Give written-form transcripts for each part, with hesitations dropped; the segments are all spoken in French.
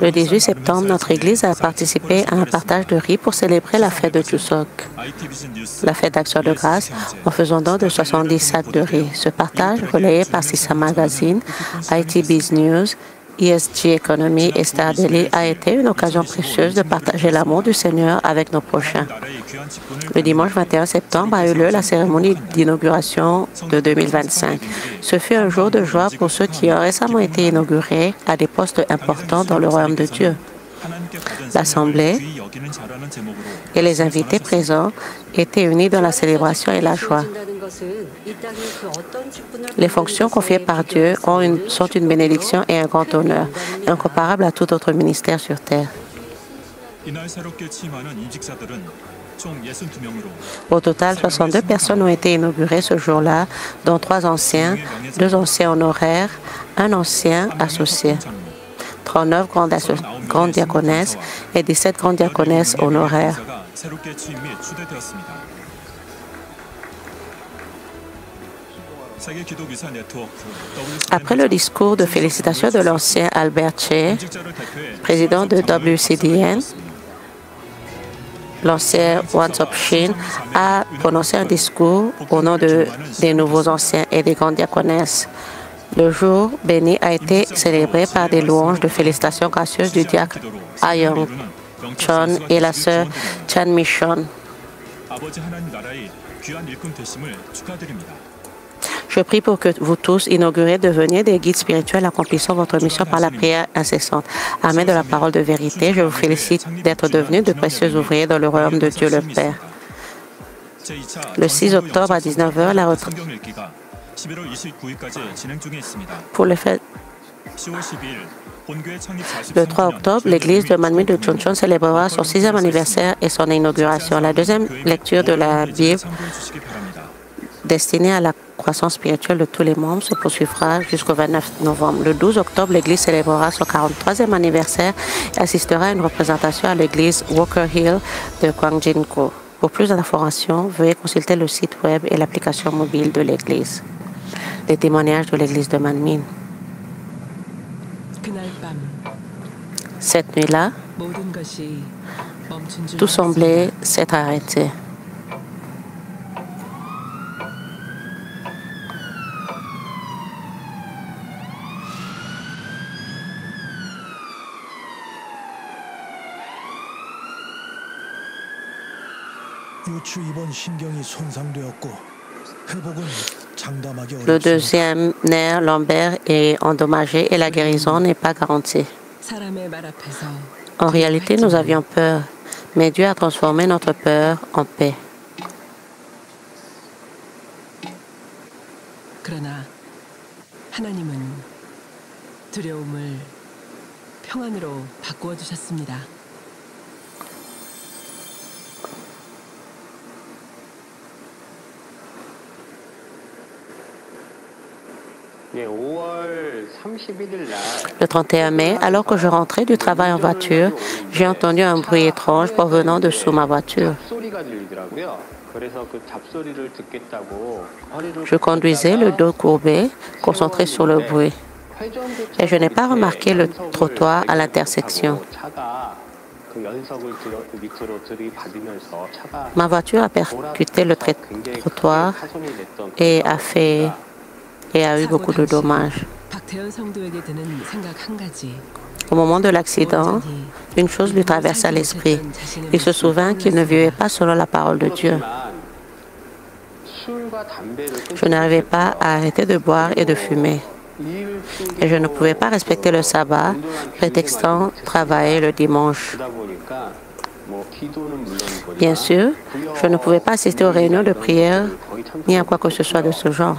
Le 18 septembre, notre Église a participé à un partage de riz pour célébrer la fête de Chuseok, la fête d'action de grâce, en faisant don de 70 sacs de riz. Ce partage, relayé par Sisa Magazine, IT Biz News, ESG Economy et Star Daily, a été une occasion précieuse de partager l'amour du Seigneur avec nos prochains. Le dimanche 21 septembre a eu lieu la cérémonie d'inauguration de 2025. Ce fut un jour de joie pour ceux qui ont récemment été inaugurés à des postes importants dans le royaume de Dieu. L'Assemblée et les invités présents étaient unis dans la célébration et la joie. Les fonctions confiées par Dieu sont une bénédiction et un grand honneur, incomparable à tout autre ministère sur terre. Au total, 62 personnes ont été inaugurées ce jour-là, dont 3 anciens, 2 anciens honoraires, 1 ancien associé, 39 grandes diaconesses et 17 grandes diaconesses honoraires. Après le discours de félicitations de l'ancien Albert Che, président de WCDN, l'ancien One Top Shin a prononcé un discours au nom des nouveaux anciens et des grandes diaconesses. Le jour béni a été célébré par des louanges de félicitations gracieuses du diacre Ayong Chon et la sœur Chan Michon. Je prie pour que vous tous, inaugurés, deveniez des guides spirituels accomplissant votre mission par la prière incessante. Amen de la parole de vérité. Je vous félicite d'être devenus de précieux ouvriers dans le royaume de Dieu le Père. Le 6 octobre à 19h, la retraite. Pour le fait, le 3 octobre, l'église de Manmin de Chuncheon célébrera son 6e anniversaire et son inauguration. La deuxième lecture de la Bible, destinée à la croissance spirituelle de tous les membres, se poursuivra jusqu'au 29 novembre. Le 12 octobre, l'église célébrera son 43e anniversaire et assistera à une représentation à l'église Walker Hill de Gwangjin-gu. Pour plus d'informations, veuillez consulter le site web et l'application mobile de l'église. Les témoignages de l'église de Manmin. Cette nuit-là, tout semblait s'être arrêté. Le deuxième nerf lombaire est endommagé et la guérison n'est pas garantie. En réalité, nous avions peur, mais Dieu a transformé notre peur en paix. Le 31 mai, alors que je rentrais du travail en voiture, j'ai entendu un bruit étrange provenant de sous ma voiture. Je conduisais le dos courbé, concentré sur le bruit, et je n'ai pas remarqué le trottoir à l'intersection. Ma voiture a percuté le trottoir et a eu beaucoup de dommages. Au moment de l'accident, une chose lui traversa l'esprit. Il se souvint qu'il ne vivait pas selon la parole de Dieu. Je n'arrivais pas à arrêter de boire et de fumer. Et je ne pouvais pas respecter le sabbat, prétextant travailler le dimanche. Bien sûr, je ne pouvais pas assister aux réunions de prière ni à quoi que ce soit de ce genre.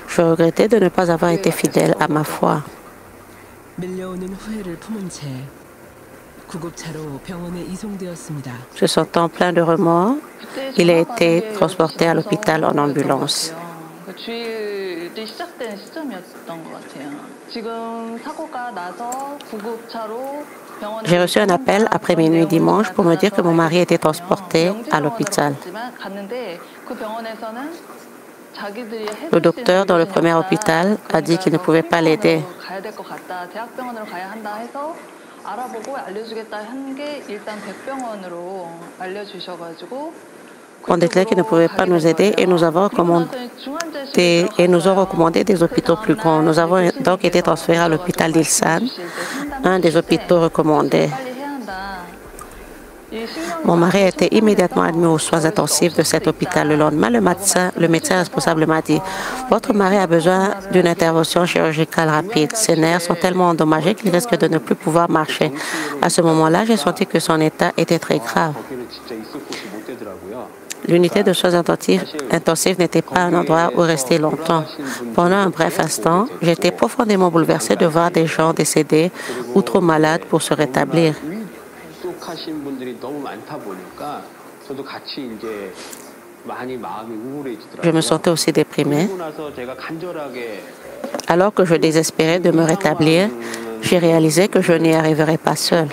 Je regrettais de ne pas avoir été fidèle à ma foi. Se sentant plein de remords, il a été transporté à l'hôpital en ambulance. J'ai reçu un appel après minuit dimanche pour me dire que mon mari était transporté à l'hôpital. Le docteur dans le premier hôpital a dit qu'il ne pouvait pas l'aider. On déclarait qu'il ne pouvait pas nous aider et nous avons recommandé des hôpitaux plus grands. Nous avons donc été transférés à l'hôpital d'Ilsan, un des hôpitaux recommandés. Mon mari a été immédiatement admis aux soins intensifs de cet hôpital. Le lendemain, le médecin responsable m'a dit « Votre mari a besoin d'une intervention chirurgicale rapide. Ses nerfs sont tellement endommagés qu'il risque de ne plus pouvoir marcher. » À ce moment-là, j'ai senti que son état était très grave. L'unité de soins intensifs n'était pas un endroit où rester longtemps. Pendant un bref instant, j'étais profondément bouleversée de voir des gens décédés ou trop malades pour se rétablir. Je me sentais aussi déprimée. Alors que je désespérais de me rétablir, j'ai réalisé que je n'y arriverais pas seule.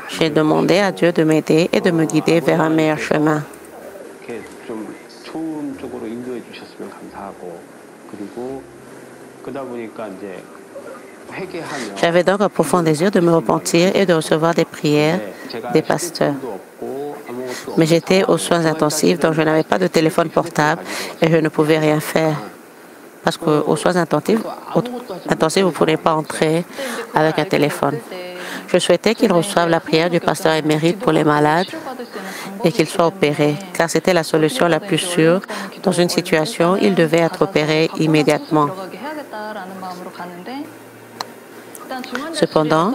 J'ai demandé à Dieu de m'aider et de me guider vers un meilleur chemin. J'avais donc un profond désir de me repentir et de recevoir des prières des pasteurs. Mais j'étais aux soins intensifs, donc je n'avais pas de téléphone portable et je ne pouvais rien faire. Parce qu'aux soins intensifs, vous ne pouvez pas entrer avec un téléphone. Je souhaitais qu'ils reçoivent la prière du pasteur émérite pour les malades et qu'ils soient opérés, car c'était la solution la plus sûre. Dans une situation, ils devaient être opérés immédiatement. Cependant,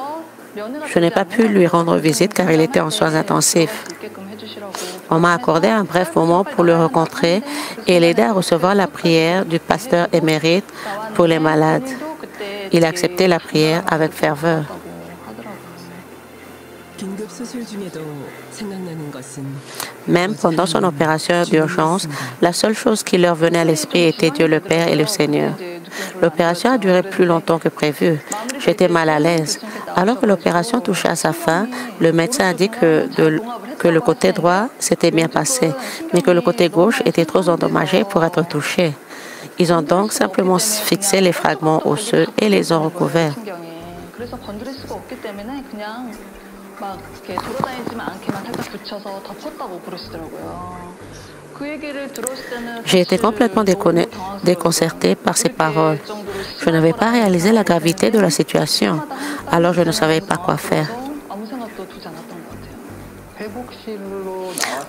je n'ai pas pu lui rendre visite car il était en soins intensifs. On m'a accordé un bref moment pour le rencontrer et l'aider à recevoir la prière du pasteur émérite pour les malades. Il a accepté la prière avec ferveur. Même pendant son opération d'urgence, la seule chose qui leur venait à l'esprit était Dieu le Père et le Seigneur. L'opération a duré plus longtemps que prévu. J'étais mal à l'aise. Alors que l'opération touchait à sa fin, le médecin a dit que le côté droit s'était bien passé, mais que le côté gauche était trop endommagé pour être touché. Ils ont donc simplement fixé les fragments osseux et les ont recouverts. J'ai été complètement déconcertée par ces paroles. Je n'avais pas réalisé la gravité de la situation, alors je ne savais pas quoi faire.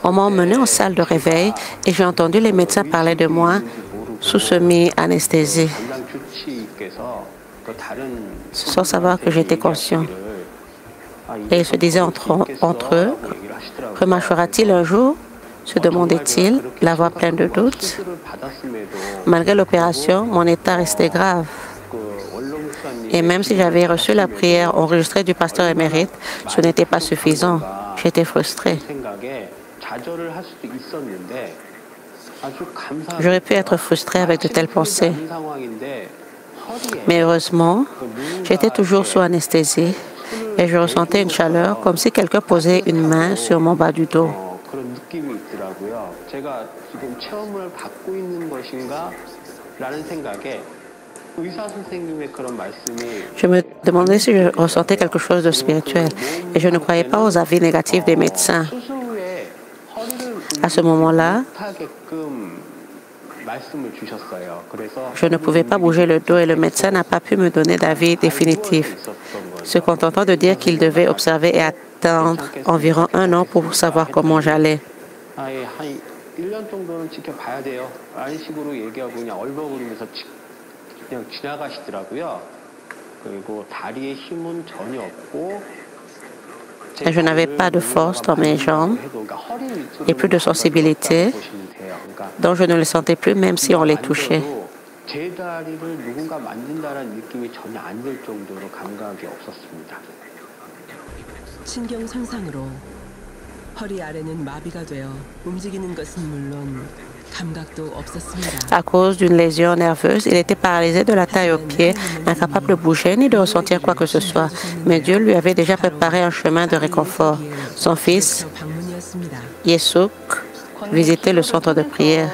On m'a emmenée en salle de réveil et j'ai entendu les médecins parler de moi sous semi-anesthésie, sans savoir que j'étais conscient. Et ils se disaient entre eux, remarchera-t-il un jour? Se demandait-il, la voix pleine de doutes. Malgré l'opération, mon état restait grave. Et même si j'avais reçu la prière enregistrée du pasteur émérite, ce n'était pas suffisant. J'étais frustrée. J'aurais pu être frustrée avec de telles pensées. Mais heureusement, j'étais toujours sous anesthésie et je ressentais une chaleur comme si quelqu'un posait une main sur mon bas du dos. Je me demandais si je ressentais quelque chose de spirituel et je ne croyais pas aux avis négatifs des médecins. À ce moment-là, je ne pouvais pas bouger le dos et le médecin n'a pas pu me donner d'avis définitif, se contentant de dire qu'il devait observer et attendre environ 1 an pour savoir comment j'allais. Et je n'avais pas de force dans mes jambes et plus de sensibilité, donc je ne les sentais plus même si on les touchait. À cause d'une lésion nerveuse, il était paralysé de la taille aux pieds, incapable de bouger ni de ressentir quoi que ce soit. Mais Dieu lui avait déjà préparé un chemin de réconfort. Son fils Yesuk visiter le centre de prière.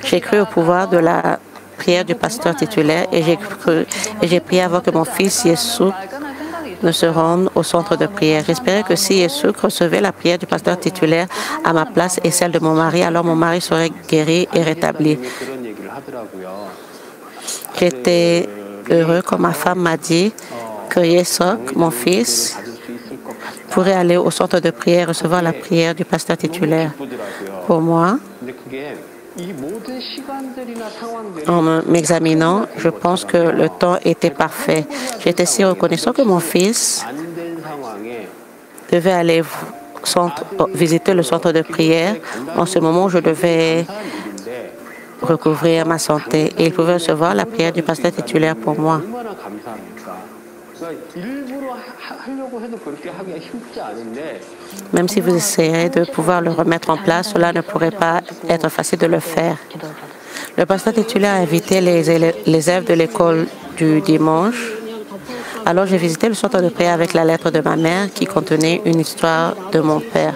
J'ai cru au pouvoir de la prière du pasteur titulaire et j'ai prié avant que mon fils Yesuk ne se rende au centre de prière. J'espérais que si Yesuk recevait la prière du pasteur titulaire à ma place et celle de mon mari, alors mon mari serait guéri et rétabli. J'étais heureux quand ma femme m'a dit que Yesuk, mon fils, pourrait aller au centre de prière et recevoir la prière du pasteur titulaire. Pour moi, en m'examinant, je pense que le temps était parfait. J'étais si reconnaissant que mon fils devait aller visiter le centre de prière en ce moment où je devais recouvrir ma santé et il pouvait recevoir la prière du pasteur titulaire pour moi. Même si vous essayerez de pouvoir le remettre en place, cela ne pourrait pas être facile de le faire. Le pasteur titulaire a invité les élèves de l'école du dimanche. Alors j'ai visité le centre de prière avec la lettre de ma mère qui contenait une histoire de mon père.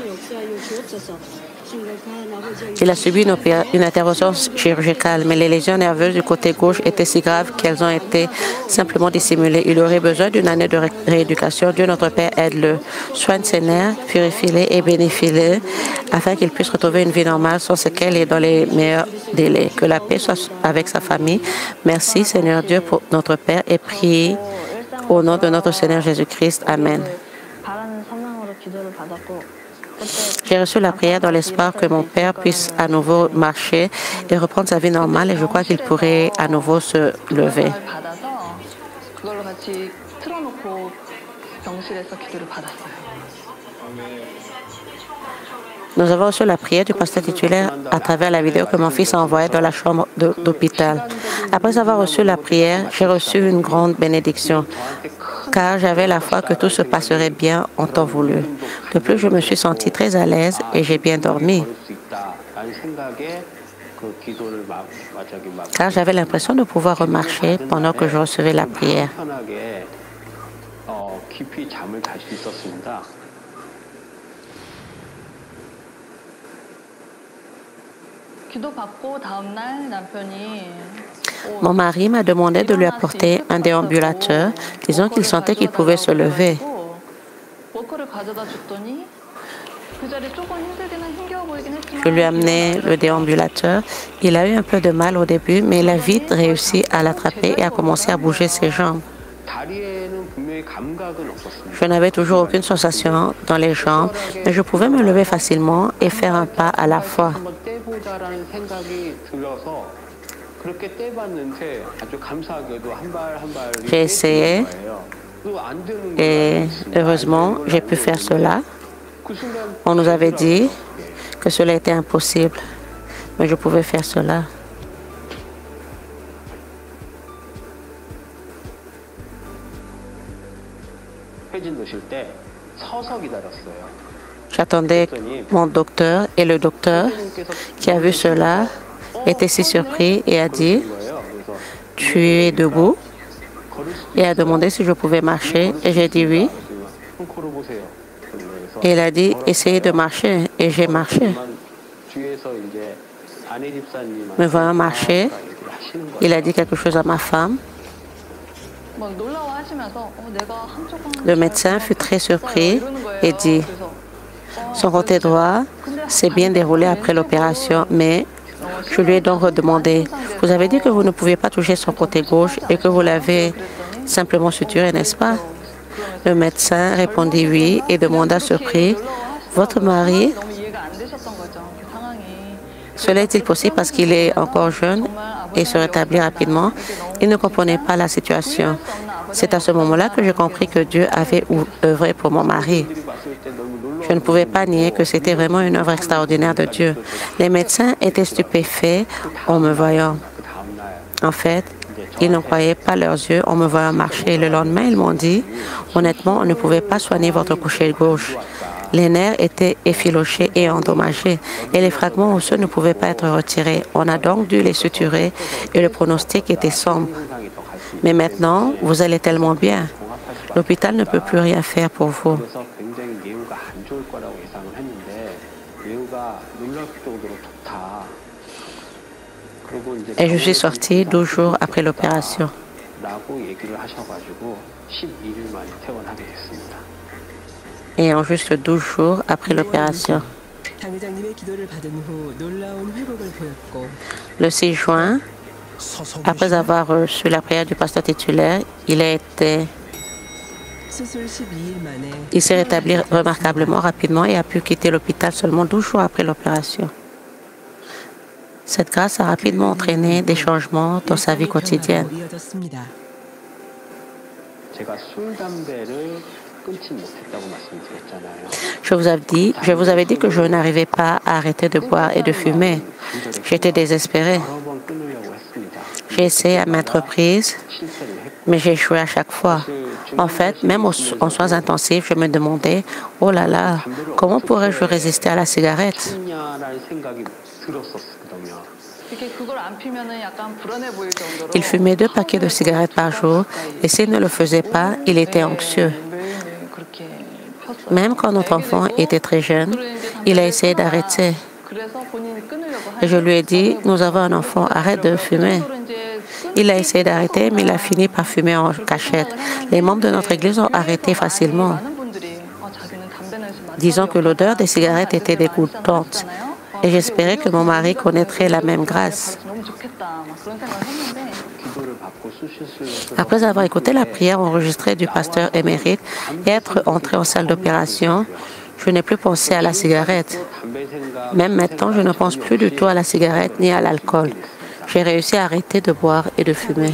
Il a subi une intervention chirurgicale, mais les lésions nerveuses du côté gauche étaient si graves qu'elles ont été simplement dissimulées. Il aurait besoin d'une année de rééducation. Dieu notre Père aide-le. Soigne ses nerfs, purifie-les et bénéficie-les afin qu'il puisse retrouver une vie normale sans séquelles et dans les meilleurs délais. Que la paix soit avec sa famille. Merci Seigneur Dieu pour notre Père et prie au nom de notre Seigneur Jésus-Christ. Amen. J'ai reçu la prière dans l'espoir que mon père puisse à nouveau marcher et reprendre sa vie normale et je crois qu'il pourrait à nouveau se lever. Nous avons reçu la prière du pasteur titulaire à travers la vidéo que mon fils a envoyée dans la chambre d'hôpital. Après avoir reçu la prière, j'ai reçu une grande bénédiction, car j'avais la foi que tout se passerait bien en temps voulu. De plus, je me suis senti très à l'aise et j'ai bien dormi, car j'avais l'impression de pouvoir remarcher pendant que je recevais la prière. Mon mari m'a demandé de lui apporter un déambulateur, disant qu'il sentait qu'il pouvait se lever. Je lui ai amené le déambulateur. Il a eu un peu de mal au début, mais il a vite réussi à l'attraper et a commencé à bouger ses jambes. Je n'avais toujours aucune sensation dans les jambes, mais je pouvais me lever facilement et faire un pas à la fois. J'ai essayé et heureusement, j'ai pu faire cela. On nous avait dit que cela était impossible, mais je pouvais faire cela. J'attendais mon docteur et le docteur qui a vu cela était si surpris et a dit « Tu es debout ?» et a demandé si je pouvais marcher et j'ai dit oui. Et il a dit « Essayez de marcher » et j'ai marché. Me voyant marcher, il a dit quelque chose à ma femme. Le médecin fut très surpris et dit « Son côté droit s'est bien déroulé après l'opération, mais je lui ai donc redemandé « Vous avez dit que vous ne pouviez pas toucher son côté gauche et que vous l'avez simplement suturé, n'est-ce pas ?» Le médecin répondit oui et demanda surpris « Votre mari, cela est-il possible parce qu'il est encore jeune et se rétablit rapidement ?» Il ne comprenait pas la situation. C'est à ce moment-là que j'ai compris que Dieu avait œuvré pour mon mari. Je ne pouvais pas nier que c'était vraiment une œuvre extraordinaire de Dieu. Les médecins étaient stupéfaits en me voyant. En fait, ils ne croyaient pas leurs yeux en me voyant marcher. Le lendemain, ils m'ont dit, honnêtement, on ne pouvait pas soigner votre coucher gauche. Les nerfs étaient effilochés et endommagés et les fragments osseux ne pouvaient pas être retirés. On a donc dû les suturer et le pronostic était sombre. Mais maintenant, vous allez tellement bien. L'hôpital ne peut plus rien faire pour vous. Et je suis sortie 12 jours après l'opération. Et en juste 12 jours après l'opération. Le 6 juin, après avoir reçu la prière du pasteur titulaire, il s'est rétabli remarquablement rapidement et a pu quitter l'hôpital seulement 12 jours après l'opération. Cette grâce a rapidement entraîné des changements dans sa vie quotidienne. Je vous avais dit que je n'arrivais pas à arrêter de boire et de fumer. J'étais désespéré. J'ai essayé à maintes reprises, mais j'ai échoué à chaque fois. En fait, même en soins intensifs, je me demandais, oh là là, comment pourrais-je résister à la cigarette? Il fumait 2 paquets de cigarettes par jour et s'il ne le faisait pas, il était anxieux. Même quand notre enfant était très jeune, il a essayé d'arrêter. Et je lui ai dit, nous avons un enfant, arrête de fumer. Il a essayé d'arrêter, mais il a fini par fumer en cachette. Les membres de notre église ont arrêté facilement, disant que l'odeur des cigarettes était dégoûtante. Et j'espérais que mon mari connaîtrait la même grâce. Après avoir écouté la prière enregistrée du pasteur émérite et être entré en salle d'opération, je n'ai plus pensé à la cigarette. Même maintenant, je ne pense plus du tout à la cigarette ni à l'alcool. J'ai réussi à arrêter de boire et de fumer.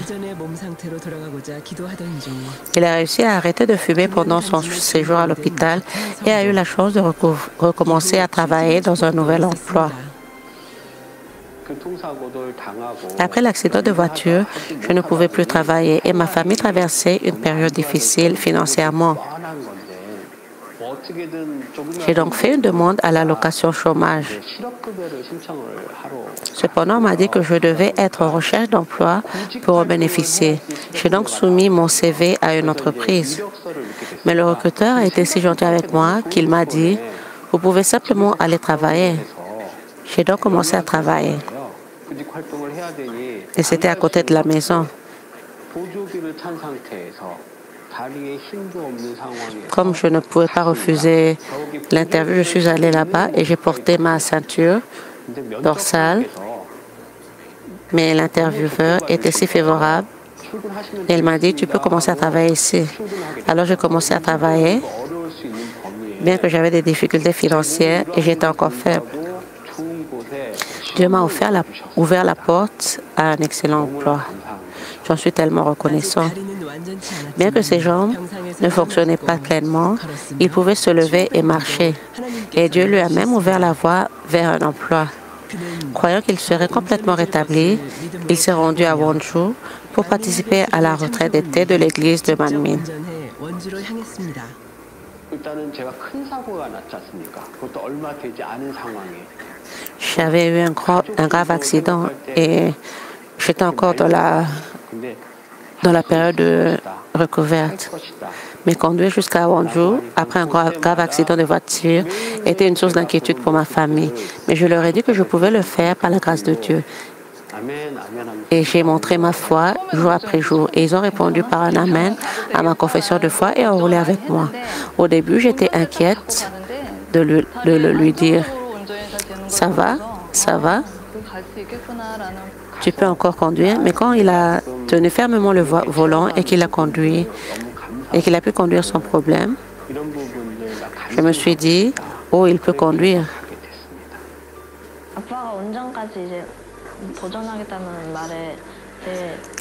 Il a réussi à arrêter de fumer pendant son séjour à l'hôpital et a eu la chance de recommencer à travailler dans un nouvel emploi. Après l'accident de voiture, je ne pouvais plus travailler et ma famille traversait une période difficile financièrement. J'ai donc fait une demande à l'allocation chômage. Cependant, on m'a dit que je devais être en recherche d'emploi pour en bénéficier. J'ai donc soumis mon CV à une entreprise. Mais le recruteur a été si gentil avec moi qu'il m'a dit, vous pouvez simplement aller travailler. J'ai donc commencé à travailler. Et c'était à côté de la maison. Comme je ne pouvais pas refuser l'interview, je suis allée là-bas et j'ai porté ma ceinture dorsale. Mais l'intervieweur était si favorable et il m'a dit, tu peux commencer à travailler ici. Alors j'ai commencé à travailler, bien que j'avais des difficultés financières et j'étais encore faible. Dieu m'a ouvert la porte à un excellent emploi. J'en suis tellement reconnaissant. Bien que ses jambes ne fonctionnaient pas pleinement, il pouvait se lever et marcher. Et Dieu lui a même ouvert la voie vers un emploi. Croyant qu'il serait complètement rétabli, il s'est rendu à Wonju pour participer à la retraite d'été de l'église de Manmin. J'avais eu un grave accident et j'étais encore dans la période de recouverte. Mais conduire jusqu'à Wonju après un grave accident de voiture était une source d'inquiétude pour ma famille. Mais je leur ai dit que je pouvais le faire par la grâce de Dieu. Et j'ai montré ma foi jour après jour. Et ils ont répondu par un amen à ma confession de foi et ont roulé avec moi. Au début, j'étais inquiète de lui dire « Ça va, ça va, tu peux encore conduire ». Mais quand il a tenu fermement le volant et qu'il a conduit, et qu'il a pu conduire sans problème, je me suis dit « Oh, il peut conduire ».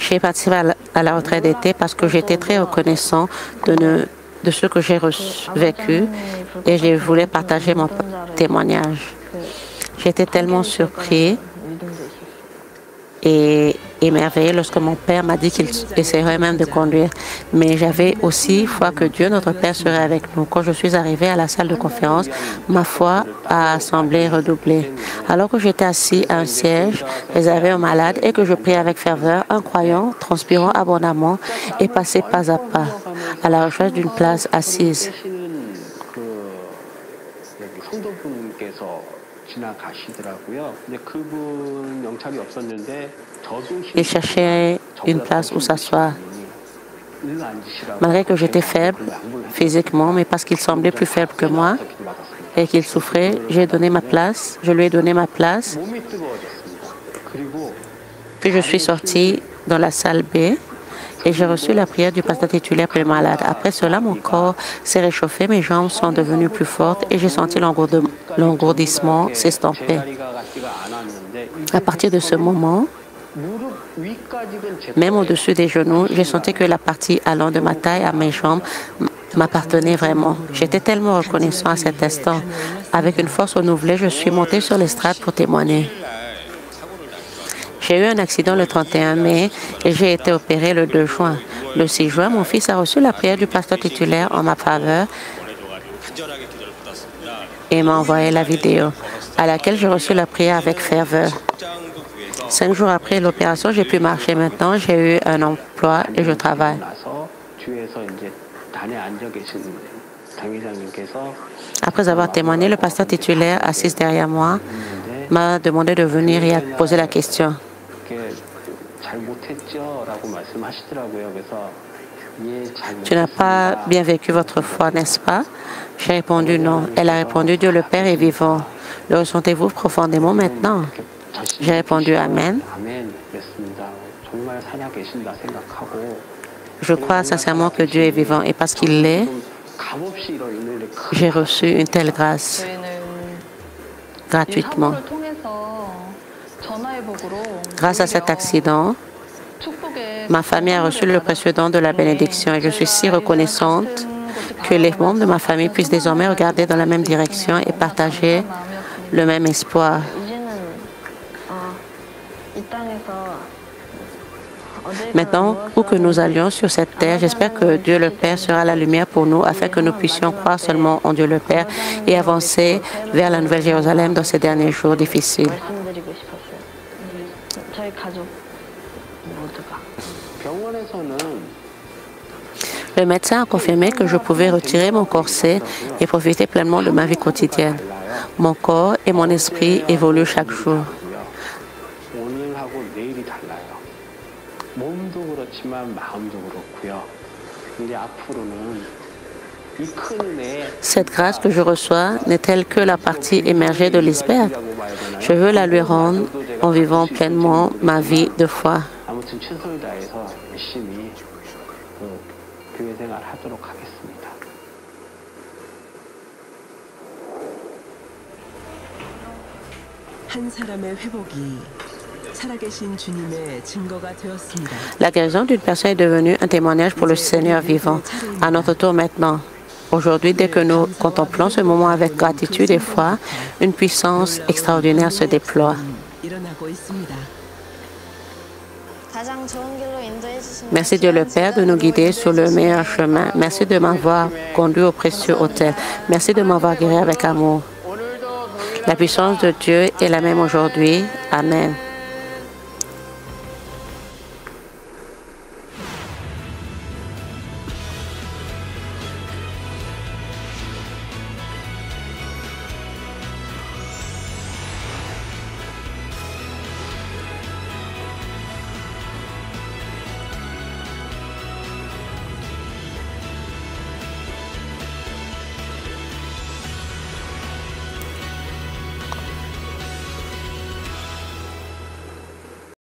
J'ai participé à la retraite d'été parce que j'étais très reconnaissant de ce que j'ai vécu et je voulais partager mon témoignage. J'étais tellement surpris et émerveillée lorsque mon père m'a dit qu'il essaierait même de conduire. Mais j'avais aussi foi que Dieu, notre Père, serait avec nous. Quand je suis arrivée à la salle de conférence, ma foi a semblé redoubler. Alors que j'étais assis à un siège, réservé aux malades, et que je priais avec ferveur, un croyant, transpirant abondamment, est passé pas à pas, à la recherche d'une place assise. Il cherchait une place où s'asseoir. Malgré que j'étais faible physiquement, mais parce qu'il semblait plus faible que moi et qu'il souffrait, je lui ai donné ma place. Puis je suis sortie dans la salle B et j'ai reçu la prière du pasteur titulaire pour les malades. Après cela, mon corps s'est réchauffé, mes jambes sont devenues plus fortes et j'ai senti l'engourdissement s'estomper. À partir de ce moment, même au-dessus des genoux, j'ai senti que la partie allant de ma taille à mes jambes m'appartenait vraiment. J'étais tellement reconnaissant à cet instant. Avec une force renouvelée, je suis montée sur l'estrade pour témoigner. J'ai eu un accident le 31 mai et j'ai été opérée le 2 juin. Le 6 juin, mon fils a reçu la prière du pasteur titulaire en ma faveur et m'a envoyé la vidéo, à laquelle j'ai reçu la prière avec ferveur. 5 jours après l'opération, j'ai pu marcher maintenant. J'ai eu un emploi et je travaille. Après avoir témoigné, le pasteur titulaire assis derrière moi m'a demandé de venir et a posé la question. Tu n'as pas bien vécu votre foi, n'est-ce pas? J'ai répondu non. Elle a répondu, Dieu le Père est vivant. Le ressentez-vous profondément maintenant? J'ai répondu Amen. Je crois sincèrement que Dieu est vivant et parce qu'il l'est, j'ai reçu une telle grâce gratuitement. Grâce à cet accident, ma famille a reçu le précieux don de la bénédiction et je suis si reconnaissante que les membres de ma famille puissent désormais regarder dans la même direction et partager le même espoir. Maintenant, où que nous allions sur cette terre, j'espère que Dieu le Père sera la lumière pour nous afin que nous puissions croire seulement en Dieu le Père et avancer vers la Nouvelle Jérusalem dans ces derniers jours difficiles. Le médecin a confirmé que je pouvais retirer mon corset et profiter pleinement de ma vie quotidienne. Mon corps et mon esprit évoluent chaque jour. Cette grâce que je reçois n'est-elle que la partie émergée de l'iceberg? Je veux la lui rendre en vivant pleinement ma vie de foi. La guérison d'une personne est devenue un témoignage pour le Seigneur vivant. À notre tour maintenant. Aujourd'hui, dès que nous contemplons ce moment avec gratitude et foi, une puissance extraordinaire se déploie. Merci Dieu le Père de nous guider sur le meilleur chemin. Merci de m'avoir conduit au précieux autel. Merci de m'avoir guéri avec amour. La puissance de Dieu est la même aujourd'hui. Amen.